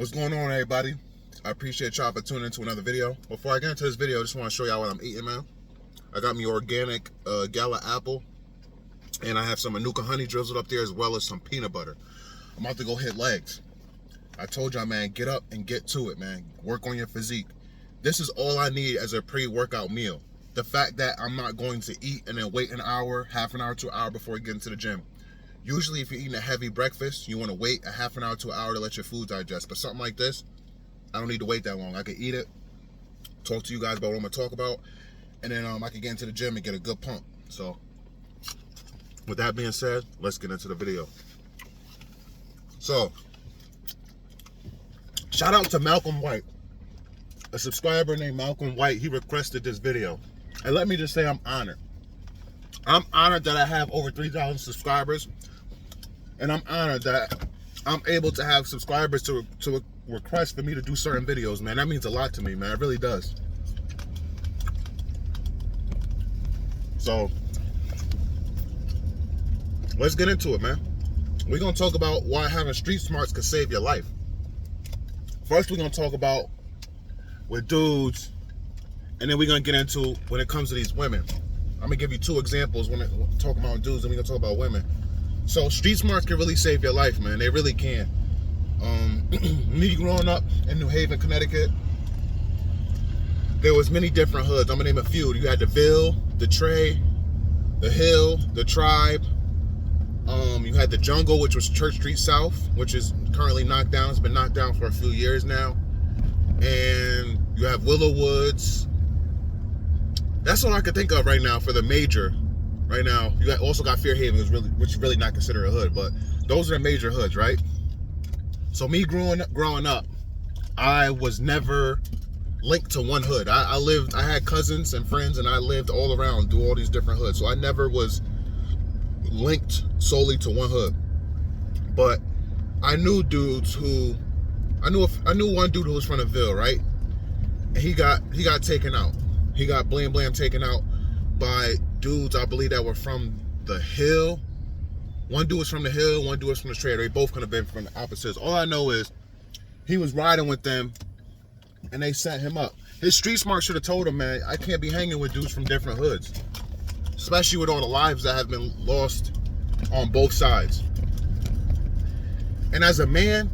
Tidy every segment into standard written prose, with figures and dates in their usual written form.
What's going on, everybody? I appreciate y'all for tuning into another video. Before I get into this video, I just want to show y'all what I'm eating, man. I got me organic gala apple, and I have some Manuka honey drizzled up there, as well as some peanut butter. I'm about to go hit legs. I told y'all, man, get up and get to it, man. Work on your physique. This is all I need as a pre-workout meal. The fact that I'm not going to eat and then wait an hour, half an hour to an hour before getting to the gym. Usually, if you're eating a heavy breakfast, you want to wait a half an hour to an hour to let your food digest. But something like this, I don't need to wait that long. I can eat it, talk to you guys about what I'm going to talk about, and then I can get into the gym and get a good pump. So, with that being said, let's get into the video. So, shout out to Malcolm White. A subscriber named Malcolm White, he requested this video. And let me just say I'm honored. I'm honored that I have over 3,000 subscribers. And I'm honored that I'm able to have subscribers to request for me to do certain videos, man. That means a lot to me, man. It really does. So, let's get into it, man. We're going to talk about why having street smarts could save your life. First, we're going to talk about with dudes, and then we're going to get into when it comes to these women. I'm going to give you two examples when I'm talking about dudes, and we're going to talk about women. So street smarts can really save your life, man. They really can. Me growing up in New Haven, Connecticut, there was many different hoods. I'm gonna name a few. You had the Ville, the Tray, the Hill, the Tribe. You had the Jungle, which was Church Street South, which is currently knocked down. It's been knocked down for a few years now. And you have Willow Woods. That's all I can think of right now for the major. Right now, you also got Fairhaven, which is really not considered a hood, but those are the major hoods, right? So me growing up, I was never linked to one hood. I had cousins and friends, and I lived all around through all these different hoods. So I never was linked solely to one hood. But I knew dudes who, I knew one dude who was from the Ville, right? And he got taken out. He got blam taken out by dudes, I believe, that were from the Hill. One dude was from the Hill, one dude was from the Trader. They both could have been from the opposites. All I know is he was riding with them, and they set him up. His street smart should have told him, man, I can't be hanging with dudes from different hoods, especially with all the lives that have been lost on both sides. And as a man,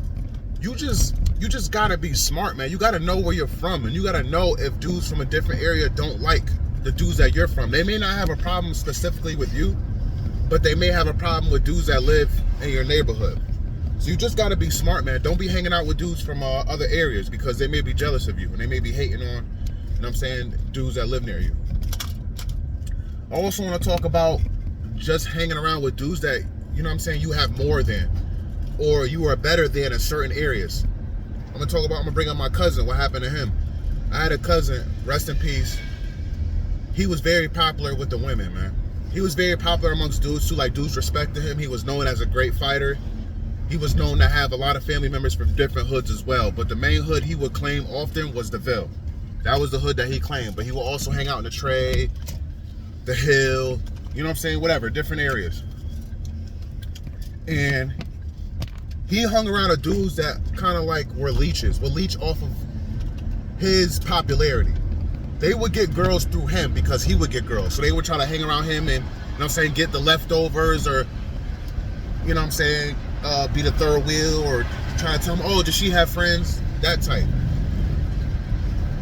you just gotta be smart, man. You gotta know where you're from, and you gotta know if dudes from a different area don't like the dudes that you're from. They may not have a problem specifically with you, but they may have a problem with dudes that live in your neighborhood. So you just got to be smart, man. Don't be hanging out with dudes from other areas, because they may be jealous of you, and they may be hating on, you know what I'm saying, dudes that live near you. I also want to talk about just hanging around with dudes that, you know what I'm saying, you have more than, or you are better than in certain areas. I'm gonna bring up my cousin, what happened to him. I had a cousin, rest in peace. He was very popular with the women, man. He was very popular amongst dudes too. Like, dudes respected him. He was known as a great fighter. He was known to have a lot of family members from different hoods as well. But the main hood he would claim often was the Ville. That was the hood that he claimed. But he would also hang out in the Tray, the Hill, you know what I'm saying, whatever, different areas. And he hung around the dudes that kind of like were leeches, would leech off of his popularity. They would get girls through him because he would get girls. So they would try to hang around him and, you know what I'm saying, get the leftovers, or, you know what I'm saying, be the third wheel, or try to tell him, oh, does she have friends? That type.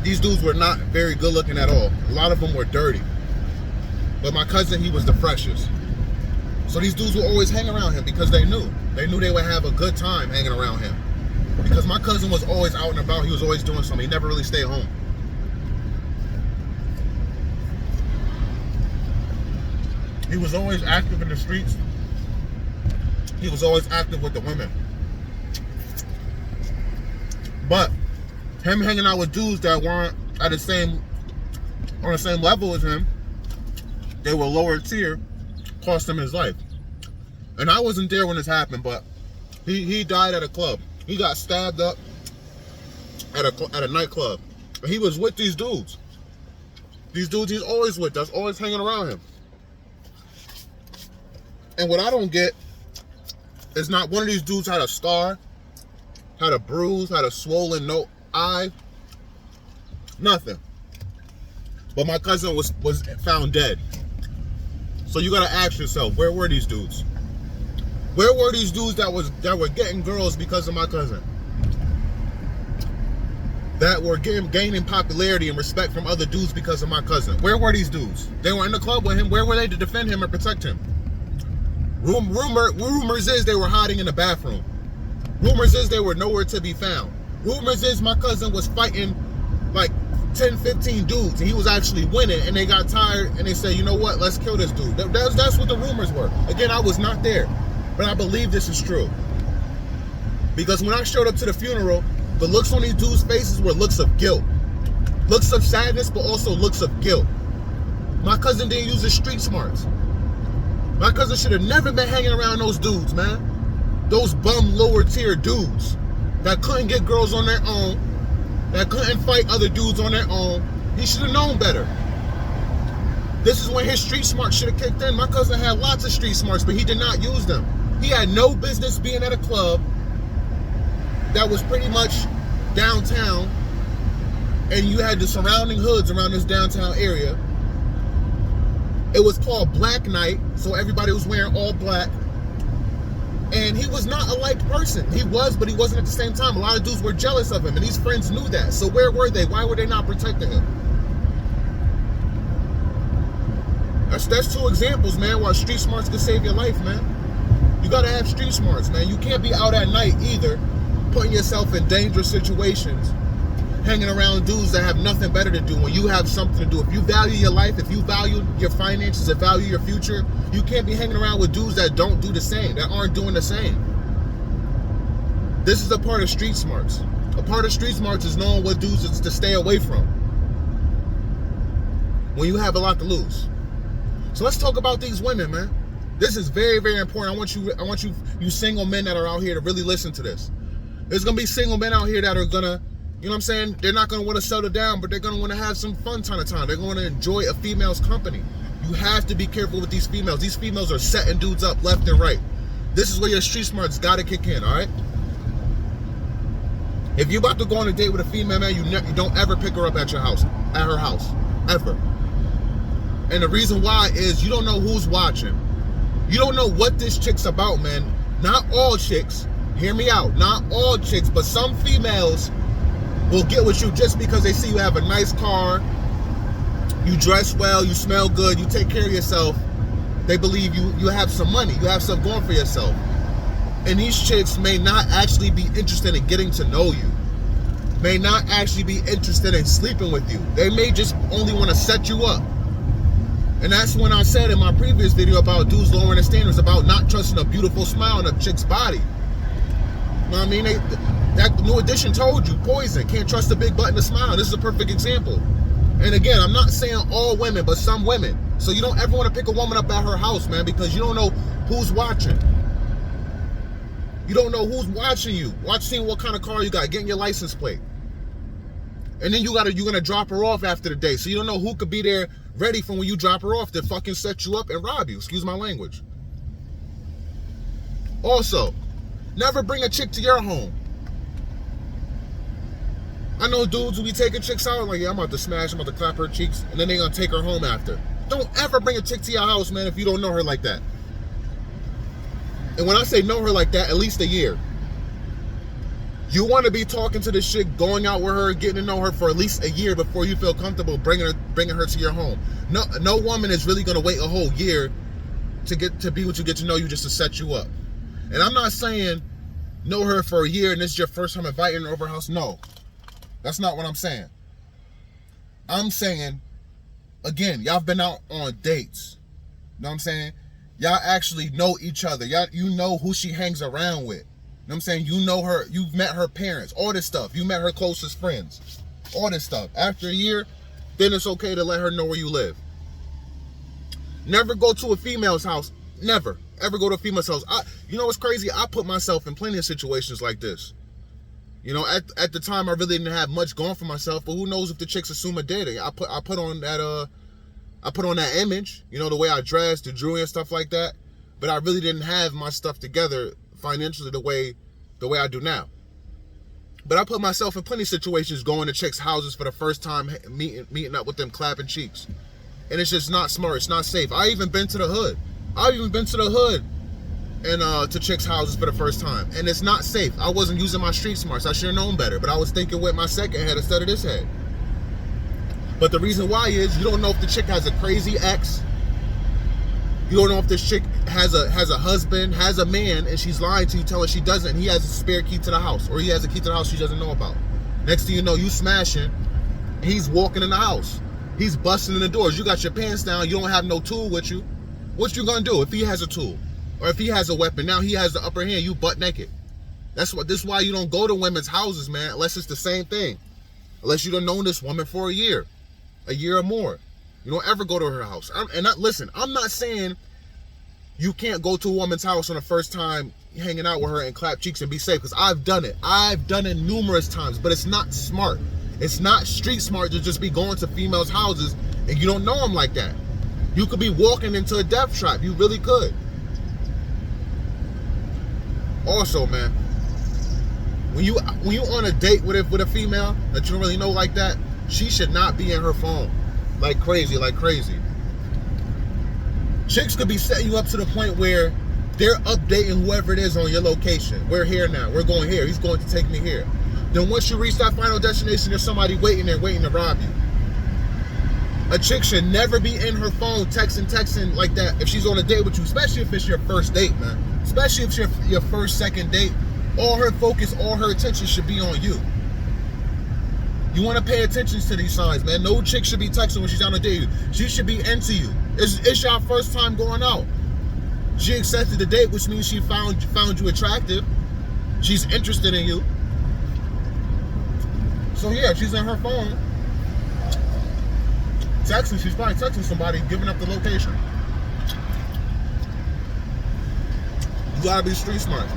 These dudes were not very good looking at all. A lot of them were dirty. But my cousin, he was the freshest. So these dudes would always hang around him because they knew they would have a good time hanging around him. Because my cousin was always out and about. He was always doing something. He never really stayed home. He was always active in the streets. He was always active with the women. But him hanging out with dudes that weren't on the same level as him, they were lower tier, cost him his life. And I wasn't there when this happened, but he died at a club. He got stabbed up at a nightclub. And he was with these dudes. These dudes he's always with, that's always hanging around him. And what I don't get is not one of these dudes had a scar had a bruise, had a swollen eye, nothing. But my cousin was found dead. So you gotta ask yourself, where were these dudes? Where were these dudes that were getting girls because of my cousin? That were gaining popularity and respect from other dudes because of my cousin. Where were these dudes? They were in the club with him. Where were they to defend him and protect him? Rumors is they were hiding in the bathroom. Rumors is they were nowhere to be found. Rumors is my cousin was fighting like 10, 15 dudes, and he was actually winning, and they got tired, and they said, you know what, let's kill this dude. That's what the rumors were. Again, I was not there, but I believe this is true. Because when I showed up to the funeral, the looks on these dudes' faces were looks of guilt. Looks of sadness, but also looks of guilt. My cousin didn't use his street smarts. My cousin should have never been hanging around those dudes, man. Those bum lower tier dudes that couldn't get girls on their own, that couldn't fight other dudes on their own. He should have known better. This is when his street smarts should have kicked in. My cousin had lots of street smarts, but he did not use them. He had no business being at a club that was pretty much downtown, and you had the surrounding hoods around this downtown area. It was called Black Night, so everybody was wearing all black. And he was not a liked person. He was, but he wasn't at the same time. A lot of dudes were jealous of him, and these friends knew that. So where were they? Why were they not protecting him? That's two examples, man, why street smarts could save your life, man. You gotta have street smarts, man. You can't be out at night either, putting yourself in dangerous situations, hanging around dudes that have nothing better to do when you have something to do. If you value your life, if you value your finances, if you value your future, you can't be hanging around with dudes that don't do the same, that aren't doing the same. This is a part of street smarts. A part of street smarts is knowing what dudes is to stay away from when you have a lot to lose. So let's talk about these women, man. This is very, very important. I want you single men that are out here to really listen to this. There's gonna be single men out here that are gonna, you know what I'm saying? They're not gonna want to settle down, but they're gonna want to have some fun time to time. They're gonna enjoy a female's company. You have to be careful with these females. These females are setting dudes up left and right. This is where your street smarts gotta kick in, all right? If you're about to go on a date with a female, man, you don't ever pick her up at her house, ever. And the reason why is you don't know who's watching. You don't know what this chick's about, man. Not all chicks, hear me out, not all chicks, but some females will get with you just because they see you have a nice car, you dress well, you smell good, you take care of yourself. They believe you have some money, you have stuff going for yourself. And these chicks may not actually be interested in getting to know you, may not actually be interested in sleeping with you. They may just only want to set you up. And that's when I said in my previous video about dudes lowering their standards, about not trusting a beautiful smile in a chick's body. You know what I mean? That New Edition told you, poison, can't trust a big butt and a smile. This is a perfect example. And again, I'm not saying all women, but some women. So you don't ever want to pick a woman up at her house, man, because you don't know who's watching. You don't know who's watching you. Seeing what kind of car you got, getting your license plate. And then you're gonna drop her off after the day. So you don't know who could be there ready for when you drop her off to fucking set you up and rob you. Excuse my language. Also, never bring a chick to your home. I know dudes who be taking chicks out like, yeah, I'm about to smash, I'm about to clap her cheeks, and then they gonna take her home after. Don't ever bring a chick to your house, man, if you don't know her like that. And when I say know her like that, at least a year. You want to be talking to this chick, going out with her, getting to know her for at least a year before you feel comfortable bringing her to your home. No woman is really going to wait a whole year to be with you, get to know you, just to set you up. And I'm not saying know her for a year and this is your first time inviting her over her house. No, that's not what I'm saying. I'm saying, again, y'all been out on dates. You know what I'm saying? Y'all actually know each other. You know who she hangs around with. You know what I'm saying? You know her, you've met her parents, all this stuff. You met her closest friends, all this stuff. After a year, then it's okay to let her know where you live. Never go to a female's house. Never, ever go to a female's house. You know what's crazy? I put myself in plenty of situations like this. You know, at the time, I really didn't have much going for myself, but who knows if the chicks assume I did it. I put on that image, you know, the way I dressed, the jewelry and stuff like that. But I really didn't have my stuff together financially the way I do now. But I put myself in plenty of situations going to chicks' houses for the first time, meeting up with them, clapping cheeks. And it's just not smart. It's not safe. I even been to the hood. And to chicks' houses for the first time. And it's not safe. I wasn't using my street smarts. I should have known better. But I was thinking with my second head instead of this head. But the reason why is you don't know if the chick has a crazy ex. You don't know if this chick has a husband, has a man, and she's lying to you, telling she doesn't. And he has a spare key to the house. Or he has a key to the house she doesn't know about. Next thing you know, you smashing. He's walking in the house. He's busting in the doors. You got your pants down. You don't have no tool with you. What you gonna do if he has a tool? Or if he has a weapon? Now he has the upper hand. You butt naked. This is why you don't go to women's houses, man, unless it's the same thing. Unless you don't know this woman for a year or more. You don't ever go to her house. Listen, I'm not saying you can't go to a woman's house on the first time hanging out with her and clap cheeks and be safe, because I've done it. I've done it numerous times, but it's not smart. It's not street smart to just be going to females' houses and you don't know them like that. You could be walking into a death trap. You really could. Also, man, when you on a date with a female that you don't really know like that, she should not be in her phone like crazy. Chicks could be setting you up to the point where they're updating whoever it is on your location. We're here now. We're going here. He's going to take me here. Then once you reach that final destination, there's somebody waiting there, waiting to rob you. A chick should never be in her phone texting like that if she's on a date with you, especially if it's your first date, man. Especially if it's your first, second date. All her focus, all her attention should be on you. You want to pay attention to these signs, man. No chick should be texting when she's on a date. She should be into you. It's your first time going out. She accepted the date, which means she found you attractive. She's interested in you. So yeah, she's in her phone texting. She's probably texting somebody, giving up the location. You gotta be street smart.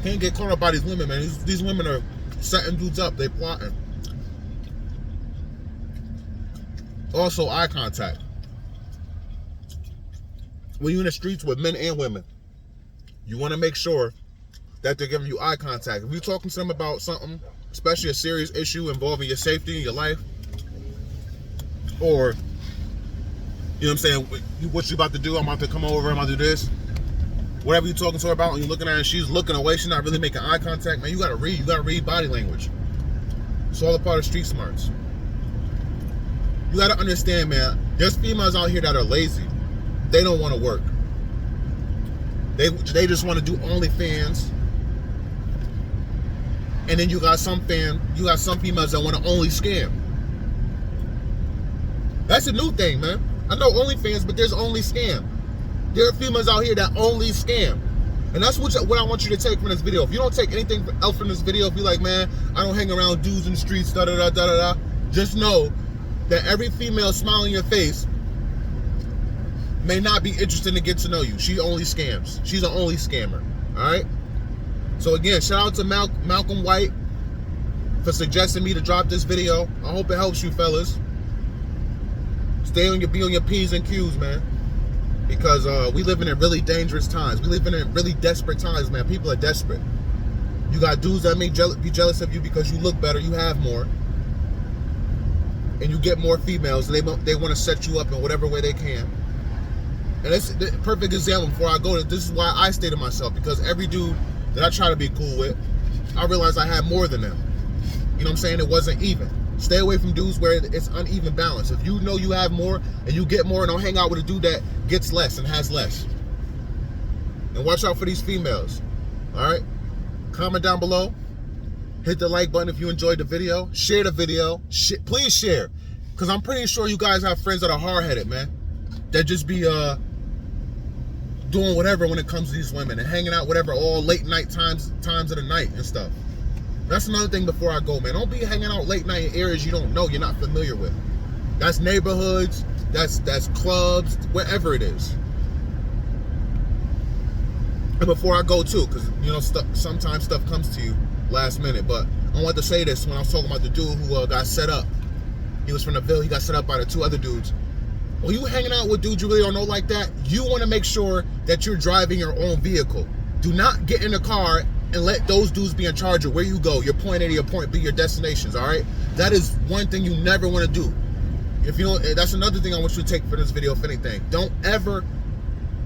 Can't get caught up by these women, man. These women are setting dudes up. They plotting. Also, eye contact. When you're in the streets with men and women, you want to make sure that they're giving you eye contact. If you're talking to them about something, especially a serious issue involving your safety and your life, or, you know what I'm saying, what you about to do, I'm about to come over, I'm about to do this, whatever you're talking to her about, and you're looking at her and she's looking away, she's not really making eye contact, man, you gotta read body language. It's all a part of street smarts. You gotta understand, man, there's females out here that are lazy. They don't want to work. They just want to do OnlyFans. And then you got some females that want to only scam. That's a new thing, man. I know OnlyFans, but there's only scam. There are females out here that only scam. And that's what I want you to take from this video. If you don't take anything else from this video, if you're like, man, I don't hang around dudes in the streets, da-da-da-da-da-da, just know that every female smiling in your face may not be interested to get to know you. She only scams. She's an only scammer. All right? So again, shout out to Malcolm White for suggesting me to drop this video. I hope it helps you fellas. Be on your P's and Q's, man. Because we living in really dangerous times. We living in really desperate times, man. People are desperate. You got dudes that may be jealous of you because you look better, you have more. And you get more females, and they want to set you up in whatever way they can. And it's the perfect example before I go. This is why I stay to myself, because every dude that I try to be cool with, I realized I had more than them. You know what I'm saying? It wasn't even. Stay away from dudes where it's uneven balance. If you know you have more and you get more, don't hang out with a dude that gets less and has less. And watch out for these females. All right? Comment down below. Hit the like button if you enjoyed the video. Share the video. Please share. Because I'm pretty sure you guys have friends that are hard-headed, man. That just be doing whatever when it comes to these women and hanging out whatever all late night times of the night and stuff. That's another thing before I go, man. Don't be hanging out late night in areas you don't know, you're not familiar with. That's neighborhoods, that's clubs, wherever it is. And before I go too, because you know sometimes stuff comes to you last minute, but I want to say this when I was talking about the dude who got set up. He was from the Ville, he got set up by the two other dudes. When you hanging out with dudes you really don't know like that, you want to make sure that you're driving your own vehicle. Do not get in the car and let those dudes be in charge of where you go, your point A to your point B, your destinations, all right? That is one thing you never want to do. If you don't, that's another thing I want you to take for this video, if anything. Don't ever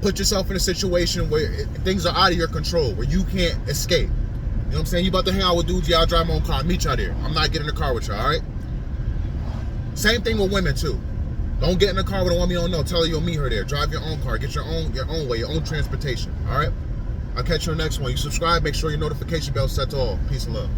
put yourself in a situation where things are out of your control, where you can't escape. You know what I'm saying? You about to hang out with dudes, yeah, I'll drive my own car, meet y'all there. I'm not getting in the car with y'all, all right? Same thing with women, too. Don't get in the car with a woman you don't know. Tell her you'll meet her there. Drive your own car. Get your own way, your own transportation, all right? I'll catch you on the next one. You subscribe, make sure your notification bell set to all. Peace and love.